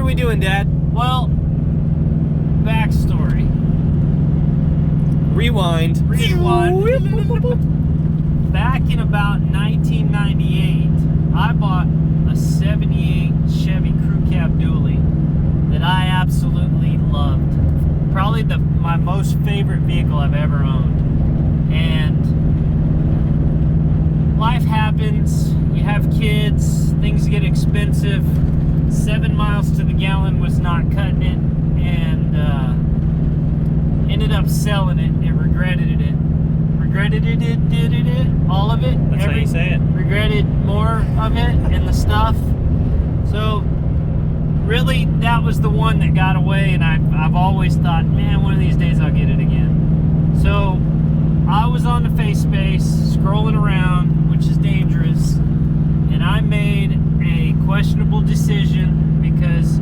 we doing, Dad? Well, backstory. Rewind. Back in about 1998, I bought a 78 Chevy Crew Cab Dually that I absolutely loved. Probably my most favorite vehicle I've ever owned. And life happens, you have kids, things get expensive. 7 miles to the gallon was not cutting it, and ended up selling it and regretted it. All of it. That's how you say it. Regretted more of it and the stuff. So really, that was the one that got away, and I've always thought, man, one of these days I'll get it again. So I was on the face space, scrolling around, which is dangerous, and I made a questionable decision because,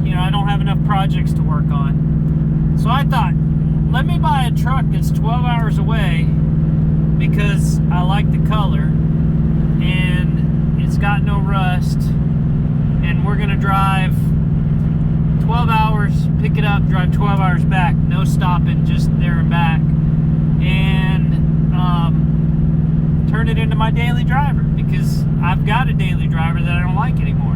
you know, I don't have enough projects to work on. So I thought, let me buy a truck that's 12 hours away because I like the color and it's got no rust, and we're gonna drive 12 hours, pick it up, drive 12 hours back, no stopping, just there and back, and turn it into my daily driver, because I've got a daily driver that I don't like anymore.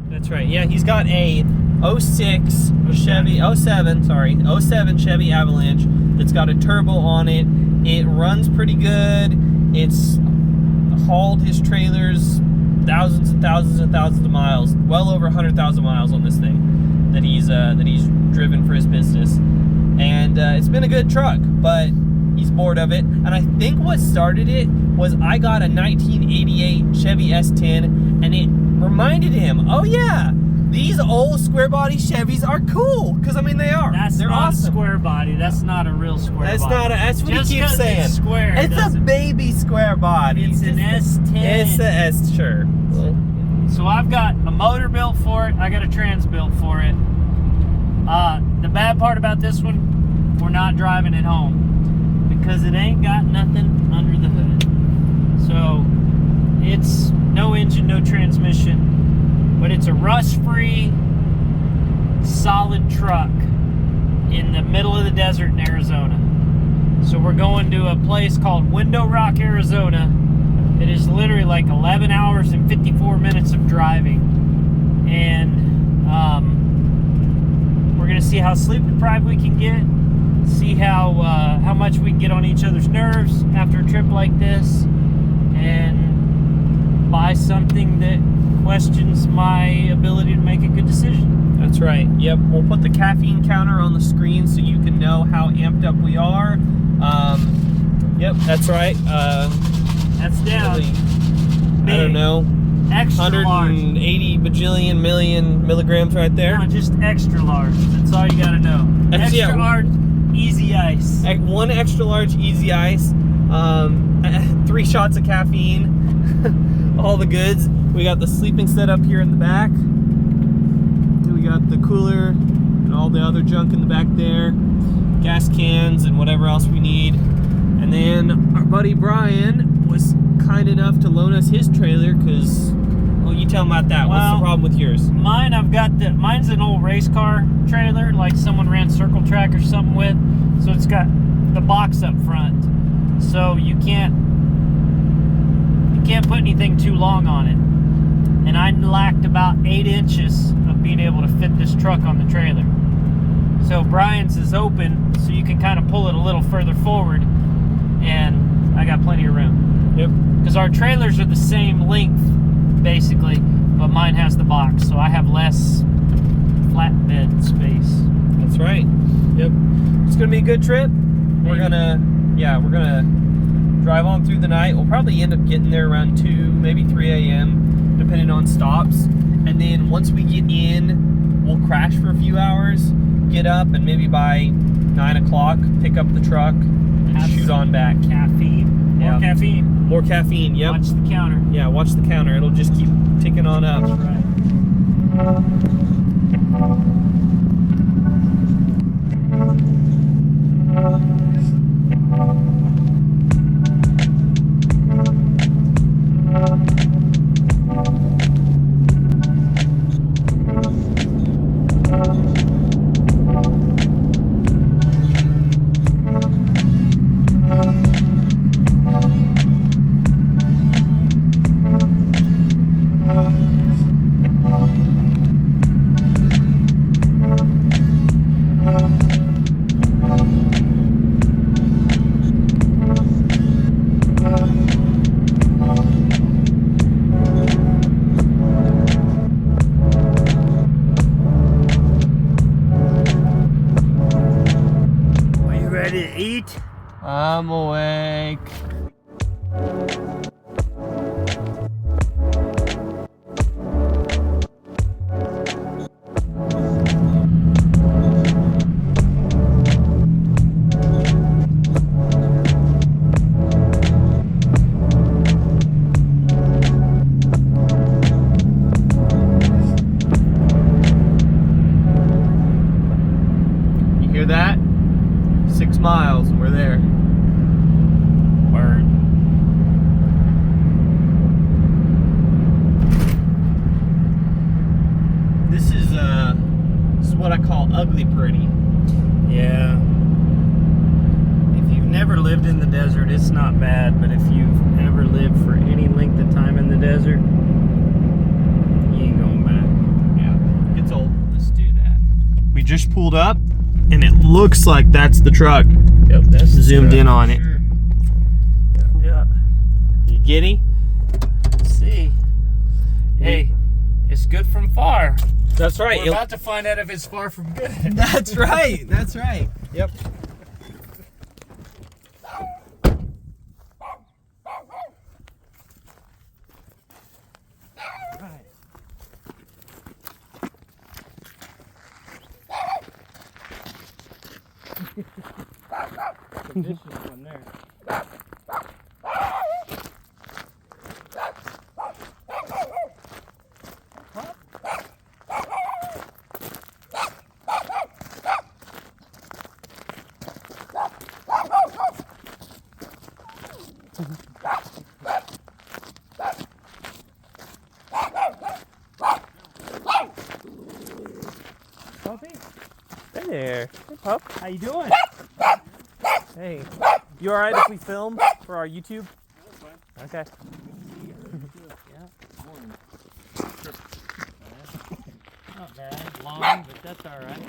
That's right. Yeah, he's got a 07 Chevy Avalanche that's got a turbo on it. It runs pretty good. It's hauled his trailers thousands and thousands and thousands of miles, well over 100,000 miles on this thing that he's driven for his business. And it's been a good truck, but he's bored of it. And I think what started it was I got a 1988 Chevy S10, and it reminded him, oh yeah, these old square body Chevys are cool, because I mean they are. They're not awesome. A square body. That's not a real square body. That's what Just he keeps saying. It's square. It's a baby square body. It's an S10. It's the S, sure. So I've got a motor built for it. I got a trans built for it. The bad part about this one, we're not driving it home because it ain't got nothing under the hood. So it's no engine, no transmission. But it's a rust-free, solid truck in the middle of the desert in Arizona. So we're going to a place called Window Rock, Arizona. It is literally like 11 hours and 54 minutes of driving. And we're going to see how sleep-deprived we can get, see how much we can get on each other's nerves after a trip like this, and buy something that questions my ability to make a good decision. That's right. Yep. We'll put the caffeine counter on the screen so you can know how amped up we are. Yep, that's right. That's down. Really, I don't know. Extra 180 bajillion million milligrams right there. No, just extra large. That's all you gotta know. Extra large, easy ice. 1 extra large easy ice. 3 shots of caffeine. All the goods. We got the sleeping set up here in the back. We got the cooler and all the other junk in the back there. Gas cans and whatever else we need. And then our buddy Brian was kind enough to loan us his trailer because, well, you tell him about that. What's the problem with yours? Mine's an old race car trailer, like someone ran circle track or something with. So it's got the box up front. So you can't put anything too long on it. And I lacked about 8 inches of being able to fit this truck on the trailer. So Brian's is open, so you can kind of pull it a little further forward, and I got plenty of room. Yep. Because our trailers are the same length, basically, but mine has the box, so I have less flatbed space. That's right. Yep. It's gonna be a good trip. We're gonna drive on through the night. We'll probably end up getting there around 2, maybe 3 a.m. depending on stops. And then once we get in, we'll crash for a few hours, get up, and maybe by 9 o'clock, pick up the truck and shoot on back. Caffeine. More caffeine. More caffeine, yep. Watch the counter. Yeah, watch the counter. It'll just keep ticking on up. That's right. Are you ready to eat? I'm awake. You hear that? 6 miles and we're there. Word. This is what I call ugly pretty. Yeah. If you've never lived in the desert, it's not bad. But if you've ever lived for any length of time in the desert, you ain't going back. Yeah, it's old. Let's do that. We just pulled up, and it looks like that's the truck. Yep, that's Zoomed in on it. Sure. Yeah. You giddy? Let's see. Hey, it's good from far. That's right. We're about to find out if it's far from good. That's right. That's right. Yep. Vicious one there. Puppy? Hey there. Hey, pup. How you doing? Hey. You all right if we film for our YouTube? Okay. Not bad. Long, but that's all right.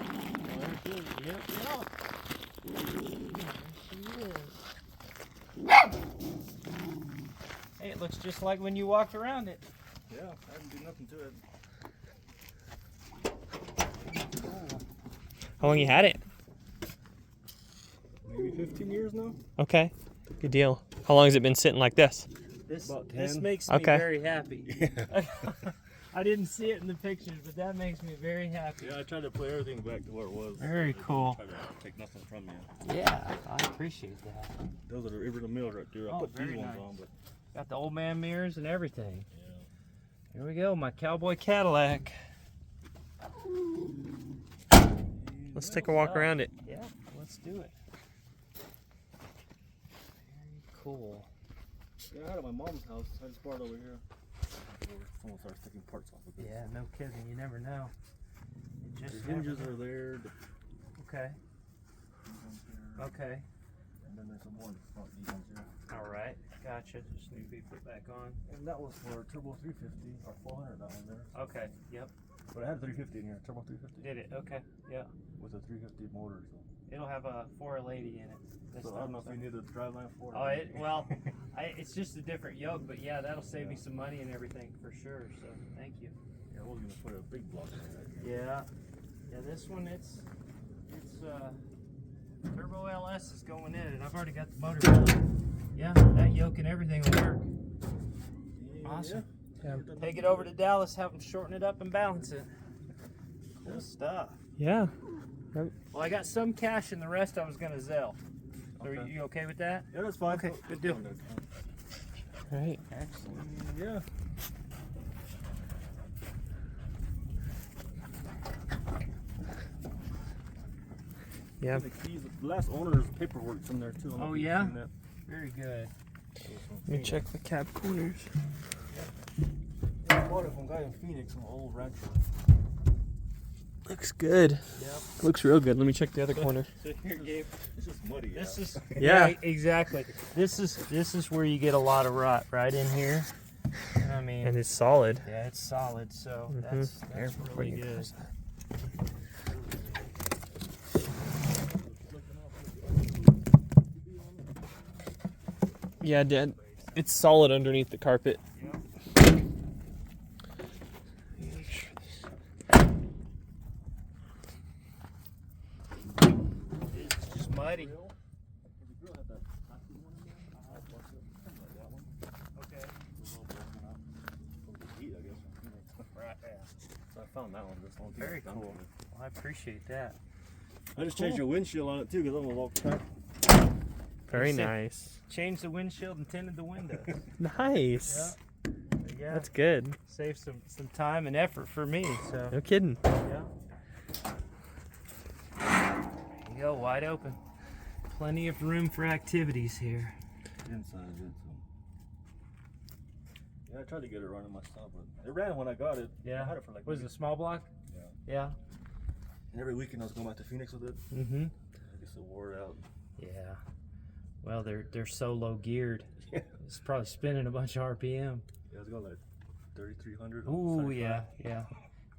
Yep. Hey, it looks just like when you walked around it. Yeah, I didn't do nothing to it. How long you had it? Maybe 15 years now? Okay. Good deal. How long has it been sitting like this? This About this 10. makes me Okay. very happy. I didn't see it in the pictures, but that makes me very happy. Yeah, I tried to put everything back to where it was. Very cool. Try to take nothing from you. Yeah, I appreciate that. Those are the original meals right there. I Oh, put these very ones nice. on, but Got the old man mirrors and everything. yeah. Here we go, my cowboy Cadillac. Let's take a walk around it. Yeah, let's do it. Very cool. Yeah, I had it at my mom's house. I just brought it over here. Someone starts taking parts off of it. Yeah, no kidding. You never know. You The just hinges never are there. The Okay. ones here, Okay. and then there's some more in the front. These ones here. All right. Gotcha. Just need to be put back on. And that was for turbo 350 or 400. That one there. Okay. Yep. But I had 350 in here. Turbo 350 Did it. Okay. Yeah. with a 350 motor. So, It'll have a 480 in it. This I time, don't know if you need a driveline for it. Oh, it's just a different yoke, but yeah, that'll save me some money and everything for sure. So thank you. Yeah, I was gonna put a big block in there. Yeah. Yeah, this one it's turbo LS is going in and I've already got the motor built. Yeah, that yoke and everything will work. Awesome. Yeah. Take it over to Dallas, have them shorten it up and balance it. Cool stuff. Yeah. Well, I got some cash and the rest I was gonna Zelle. So Okay. are you okay with that? Yeah, that's fine. Okay, good deal. Right. Excellent. Yeah. Yeah. The keys, the last owner's paperwork's in there too. I don't know Oh, if you've yeah? seen that. Very good. Let me check the cab corners. I bought it from a guy in Phoenix, an old rancher. Looks good. Yep. Looks real good. Let me check the other corner. So here, Gabe. It's just muddy. This is Yeah. exactly. This is where you get a lot of rot right in here. And I mean, And it's solid. yeah, it's solid. So Mhm. that's Careful before really you good. close that. Yeah, Dad. It's solid underneath the carpet. It's just muddy. Okay. Right. So I found that one. This one. Very cool. Well, I appreciate that. I just changed your windshield on it too because I'm gonna walk track. Very nice. Changed the windshield and tinted the windows. Nice. Yeah. That's good. Save some time and effort for me. So No kidding. yeah. There you go, wide open. Plenty of room for activities here. Inside of it. So. Yeah, I tried to get it running myself, but it ran when I got it. Yeah. I had it for like. Was it a small block? Yeah. Yeah. And every weekend I was going back to Phoenix with it. Mm-hmm. I guess it wore it out. Yeah. Well, they're so low geared. Yeah. It's probably spinning a bunch of RPM. Yeah, it's got like 3,300. Ooh, yeah. Yeah,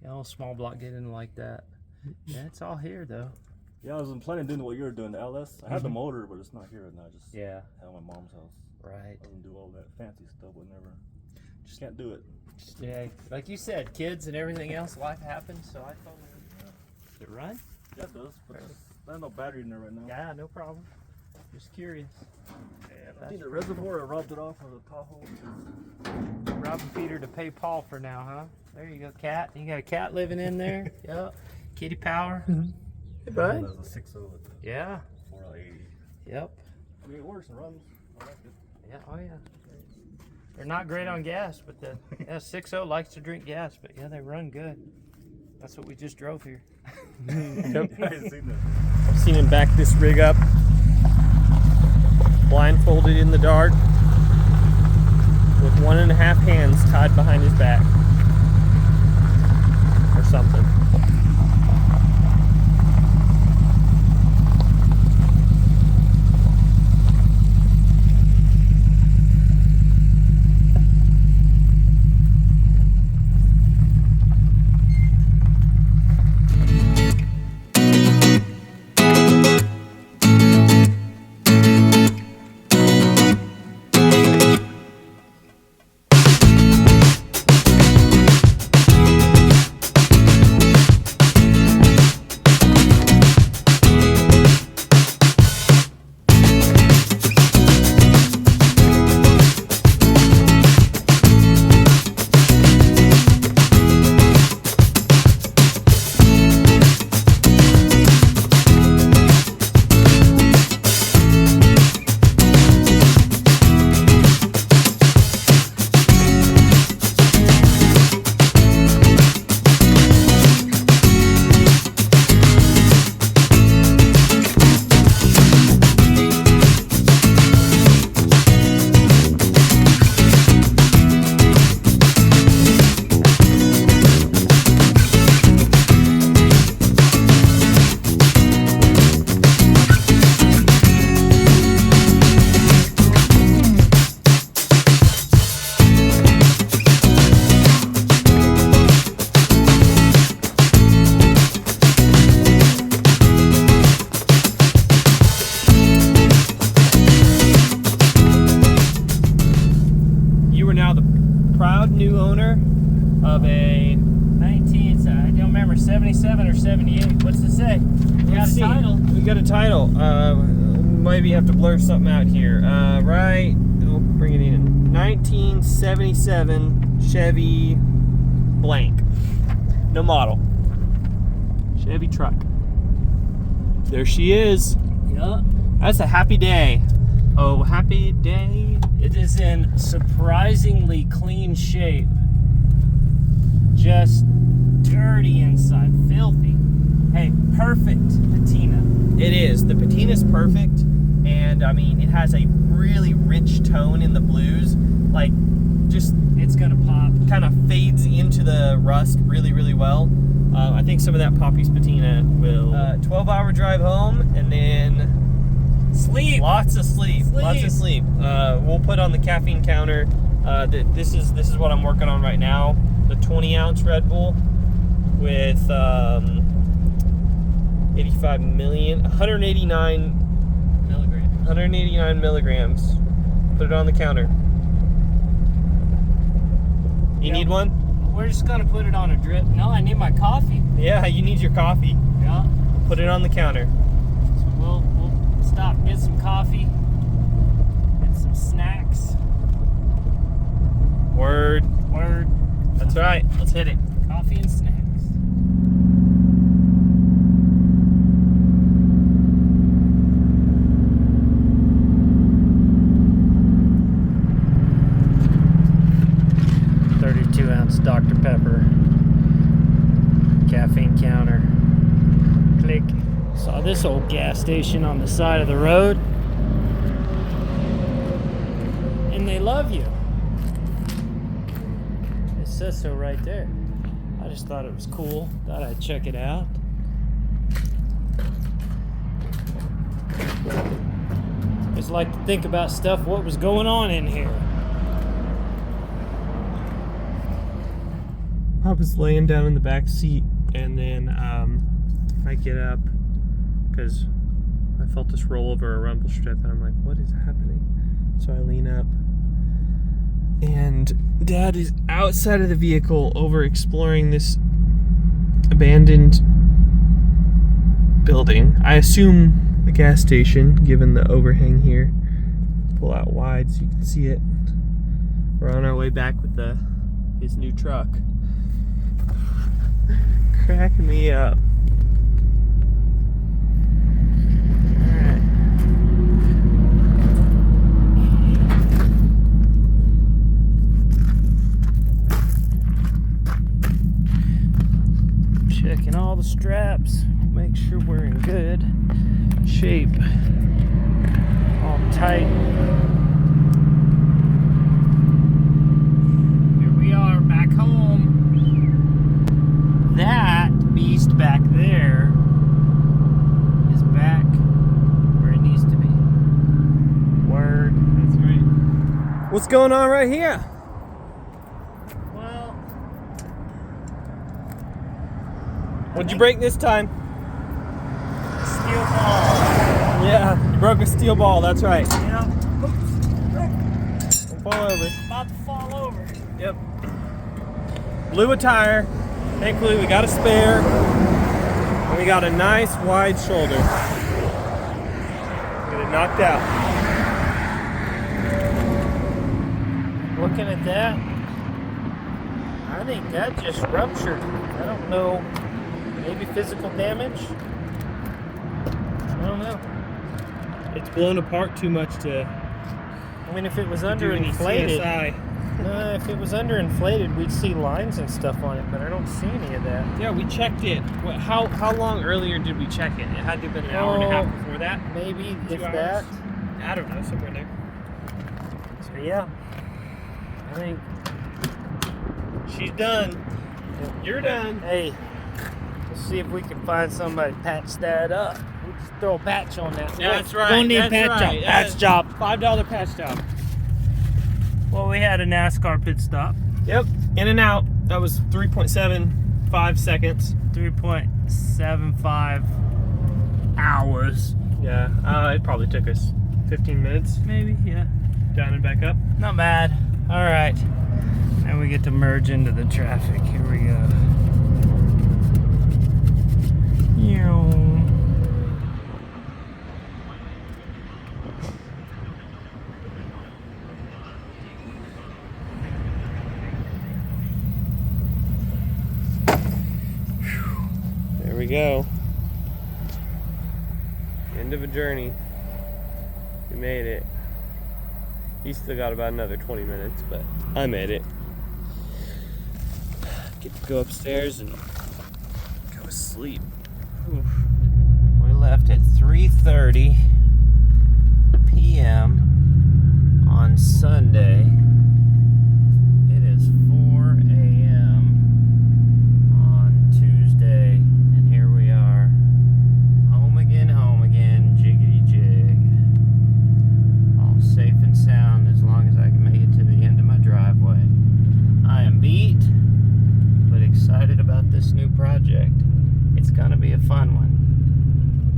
a small block getting like that. Yeah, it's all here though. Yeah, I was planning on doing what you were doing, the LS. I had the motor, but it's not here right now. I just Yeah. at my mom's house. Right. Doesn't do all that fancy stuff, but never. Just can't do it. Yeah, like you said, kids and everything else, life happens. So I thought, does it run? Yeah, it does. But there's no battery in there right now. Yeah, no problem. Just curious. I think the reservoir, I rubbed it off of the Tahoe. Robbing Peter to pay Paul for now, huh? There you go, cat. You got a cat living in there. Yep. Kitty power. Hey, bud. That's a 6.0 with the Yeah. 480. Yep. I mean, it works and runs. I like it. Yeah. Oh yeah. They're not great on gas, but the 6.0 likes to drink gas. But yeah, they run good. That's what we just drove here. Yep. I hadn't seen that. I've seen him back this rig up, blindfolded in the dark, with 1.5 hands tied behind his back, or something. New owner of a 19, I don't remember, 77 or 78. What's it say? We got a title. We got a title. Maybe have to blur something out here. Right, we'll bring it in. 1977 Chevy blank. No model. Chevy truck. There she is. Yeah. That's a happy day. Oh, happy day. It is in surprisingly clean shape. Just dirty inside, filthy. Hey, perfect patina. It is. The patina's perfect, and I mean, it has a really rich tone in the blues. Like, just It's gonna pop. kind of fades into the rust really, really well. I think some of that Poppy's patina will. 12-hour drive home, and then Sleep. lots of sleep. Lots of sleep. We'll put on the caffeine counter. This is what I'm working on right now. The 20-ounce Red Bull with 189 Milligrams. 189 milligrams. Put it on the counter. You need one? We're just gonna put it on a drip. No, I need my coffee. Yeah, you need your coffee. Yeah. Put it on the counter. So we'll stop, get some coffee, get some snacks. Word. That's right. Let's hit it. Coffee and snacks. Dr. Pepper, caffeine counter, click. Saw this old gas station on the side of the road, and they love you. It says so right there. I just thought it was cool, thought I'd check it out. I just like to think about stuff, what was going on in here. I was laying down in the back seat, and then I get up because I felt this roll over a rumble strip, and I'm like, what is happening? So I lean up, and Dad is outside of the vehicle over exploring this abandoned building. I assume the gas station, given the overhang here. Pull out wide so you can see it. We're on our way back with his new truck. Cracking me up. Alright. Checking all the straps, make sure we're in good shape. All tight. Here we are back home. That beast back there is back where it needs to be. Word. That's right. What's going on right here? Well, What'd you break this time? steel ball. Yeah, you broke a steel ball, that's right. Yeah. Don't fall over. About to fall over. Yep. Blew a tire. Thankfully, we got a spare. And we got a nice wide shoulder. Get it knocked out. Looking at that, I think that just ruptured. I don't know. Maybe physical damage? I don't know. It's blown apart too much to I mean, if it was do any underinflated, CSI. if it was underinflated, we'd see lines and stuff on it, but I don't see any of that. Yeah, we checked it. How long earlier did we check it? It had to have been an hour and a half before that. Maybe, 2 if hours? that. I don't know, somewhere there. So yeah, I think. She's done. You're done. Hey, let's see if we can find somebody to patch that up. We'll just throw a patch on that. Yeah, that's right. Don't need That's patch right. job. Patch job. $5 patch job. Well, we had a NASCAR pit stop. Yep, in and out. That was 3.75 seconds. 3.75 hours. Yeah, it probably took us 15 minutes. Maybe, yeah. Down and back up. Not bad. All right. Now we get to merge into the traffic. Here we go. There we go. End of a journey. We made it. You still got about another 20 minutes, but I made it. Get to go upstairs and go to sleep. Oof. We left at 3:30 p.m. on Sunday. It is 4 a.m. on Tuesday, and here we are. Home again, jiggity jig. All safe and sound as long as I can make it to the end of my driveway. I am beat, but excited about this new project. It's gonna be a fun one.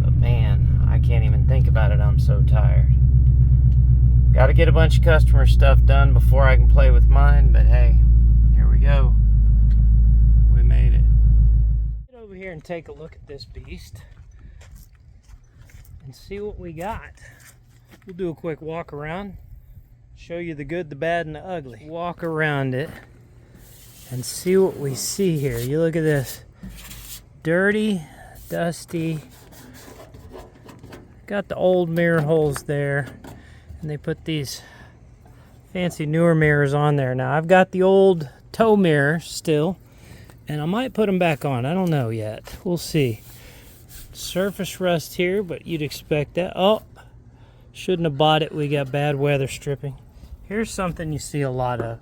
But man, I can't even think about it. I'm so tired. Got to get a bunch of customer stuff done before I can play with mine, but hey, here we go. We made it. Get over here and take a look at this beast and see what we got. We'll do a quick walk around, show you the good, the bad, and the ugly. Walk around it and see what we see here. You look at this. Dirty, dusty. Got the old mirror holes there. And they put these fancy newer mirrors on there. Now I've got the old tow mirror still, and I might put them back on. I don't know yet. We'll see. Surface rust here, but you'd expect that. Oh, shouldn't have bought it. We got bad weather stripping. Here's something you see a lot of.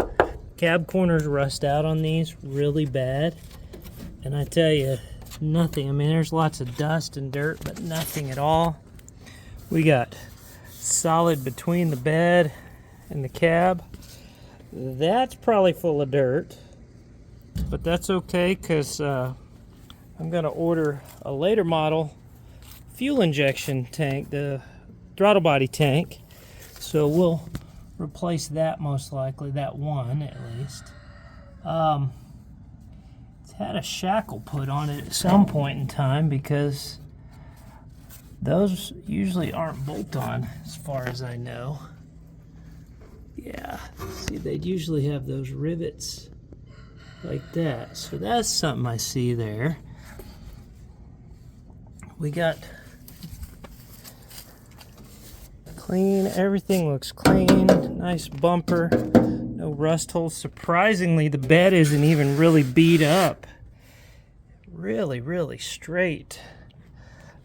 Cab corners rust out on these really bad. And I tell you, nothing. I mean, there's lots of dust and dirt, but nothing at all. We got solid between the bed and the cab. That's probably full of dirt, but that's okay because I'm gonna order a later model fuel injection tank, the throttle body tank, so we'll replace that most likely, that one at least. It's had a shackle put on it at some point in time because those usually aren't bolt-on as far as I know. Yeah, see, they'd usually have those rivets like that. So that's something I see there. We got clean, everything looks clean. Nice bumper, no rust holes. Surprisingly, the bed isn't even really beat up. Really, really straight.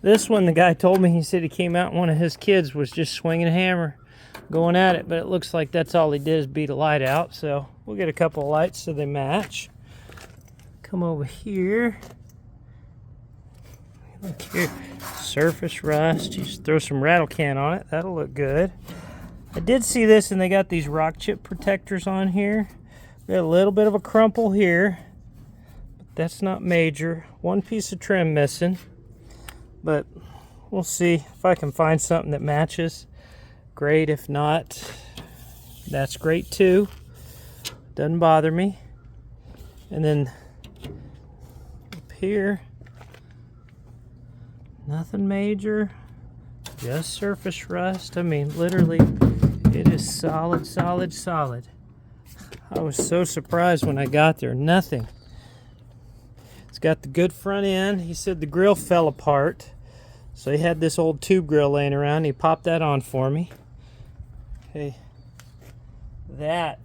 This one, the guy told me, he said he came out and one of his kids was just swinging a hammer, going at it, but it looks like that's all he did is beat a light out, so we'll get a couple of lights so they match. Come over here. Look here, surface rust. Just throw some rattle can on it, that'll look good. I did see this, and they got these rock chip protectors on here. We got a little bit of a crumple here, but that's not major. One piece of trim missing. But we'll see if I can find something that matches. Great. If not, that's great too. Doesn't bother me. And then up here, nothing major. Just surface rust. I mean, literally, it is solid, solid, solid. I was so surprised when I got there. Nothing. It's got the good front end. He said the grill fell apart. So he had this old tube grill laying around. He popped that on for me. Hey, that,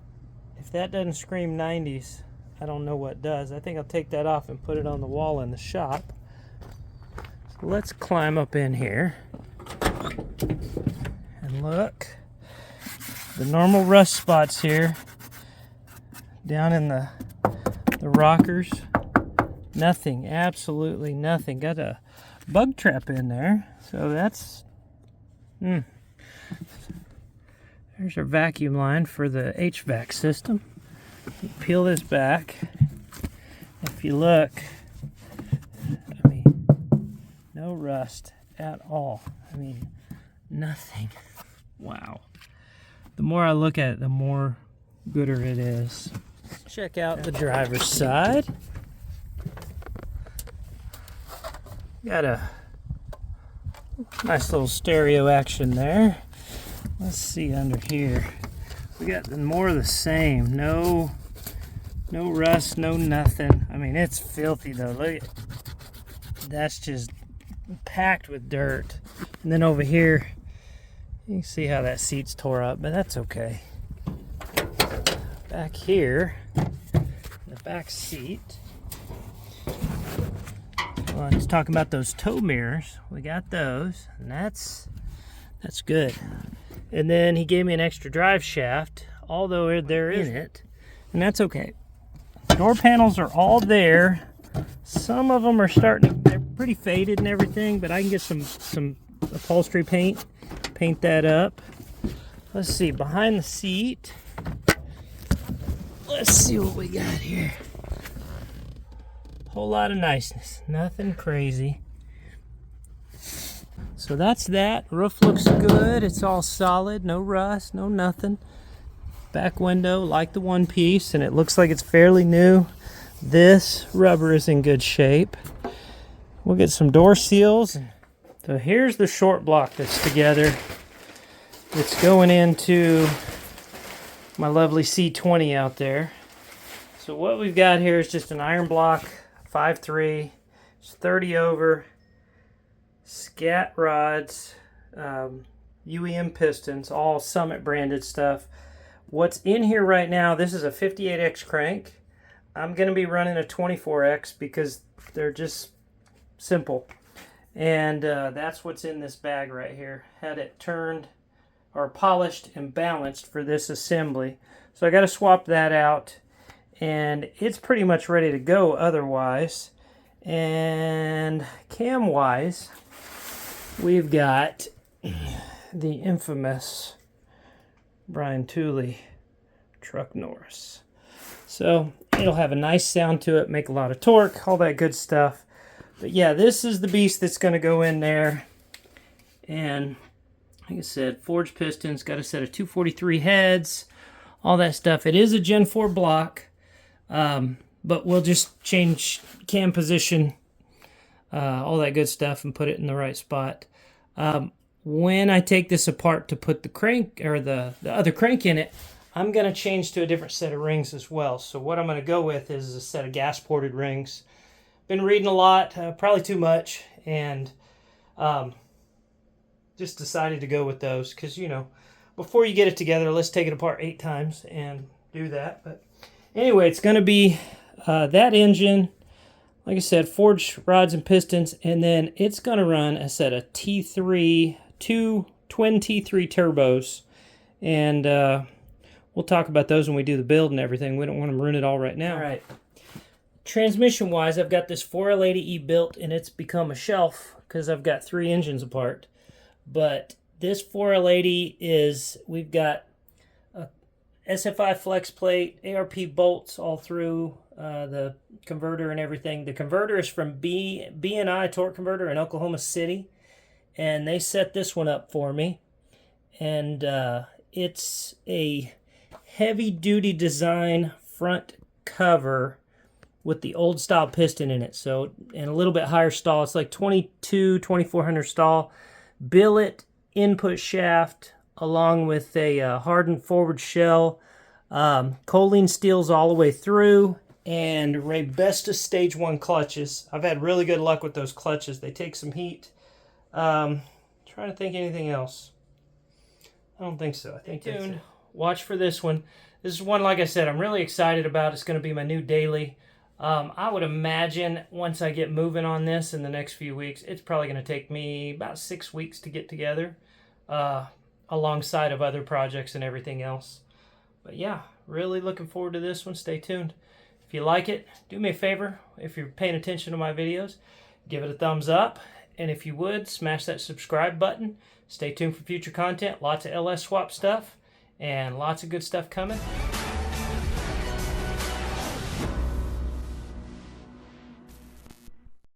if that doesn't scream 90s, I don't know what does. I think I'll take that off and put it on the wall in the shop. So let's climb up in here and look. The normal rust spots here down in the rockers. Nothing, absolutely nothing. Got a bug trap in there, so that's there's our vacuum line for the HVAC system. You peel this back. If you look, I mean, no rust at all. I mean, nothing. Wow. The more I look at it, the more gooder it is. Check out the driver's side. Got a nice little stereo action there. Let's see under here. We got more of the same. No rust, no nothing. I mean, it's filthy though. Look at, that's just packed with dirt. And then over here, you can see how that seat's tore up, but that's okay. Back here, the back seat. Well, he's talking about those tow mirrors. We got those, and that's good. And then he gave me an extra drive shaft, although they're in it, and that's okay. Door panels are all there. Some of them are they're pretty faded and everything, but I can get some upholstery paint that up. Let's see, behind the seat. Let's see what we got here. Whole lot of niceness, nothing crazy. So that's that. Roof looks good. It's all solid. No rust, no nothing. Back window, like the one piece, and it looks like it's fairly new. This rubber is in good shape. We'll get some door seals. So here's the short block that's together. It's going into my lovely C20 out there. So what we've got here is just an iron block, 5.3, it's 30 over, scat rods, UEM pistons, all Summit branded stuff. What's in here right now, this is a 58X crank. I'm going to be running a 24X because they're just simple. And that's what's in this bag right here. Had it turned or polished and balanced for this assembly. So I got to swap that out. And it's pretty much ready to go otherwise. And cam-wise, we've got the infamous Brian Tooley Truck Norris. So it'll have a nice sound to it, make a lot of torque, all that good stuff. But yeah, this is the beast that's going to go in there. And like I said, forged pistons, got a set of 243 heads, all that stuff. It is a Gen 4 block, but we'll just change cam position, all that good stuff, and put it in the right spot. When I take this apart to put the crank or the other crank in it, I'm going to change to a different set of rings as well. So what I'm going to go with is a set of gas ported rings. Been reading a lot, probably too much, and just decided to go with those because, you know, before you get it together, let's take it apart 8 times and do that. But anyway, it's going to be that engine, like I said, forged rods and pistons, and then it's going to run a set of two twin T3 turbos, and we'll talk about those when we do the build and everything. We don't want to ruin it all right now. All right. Transmission wise, I've got this 4L80E built, and it's become a shelf because I've got 3 engines apart. But this 4L80 is, we've got a SFI flex plate, ARP bolts all through the converter and everything. The converter is from B&I Torque Converter in Oklahoma City, and they set this one up for me. And it's a heavy-duty design front cover with the old style piston in it, so, and a little bit higher stall. It's like 2400 stall. Billet input shaft along with a hardened forward shell. Choline steels all the way through, and Raybesta Stage 1 clutches. I've had really good luck with those clutches. They take some heat. Trying to think anything else. I don't think so. I think that's it. Watch for this one. This is one, like I said, I'm really excited about. It's going to be my new daily. I would imagine once I get moving on this in the next few weeks, it's probably going to take me about 6 weeks to get together, alongside of other projects and everything else. But yeah, really looking forward to this one. Stay tuned. If you like it, do me a favor. If you're paying attention to my videos, give it a thumbs up. And if you would, smash that subscribe button. Stay tuned for future content. Lots of LS swap stuff and lots of good stuff coming.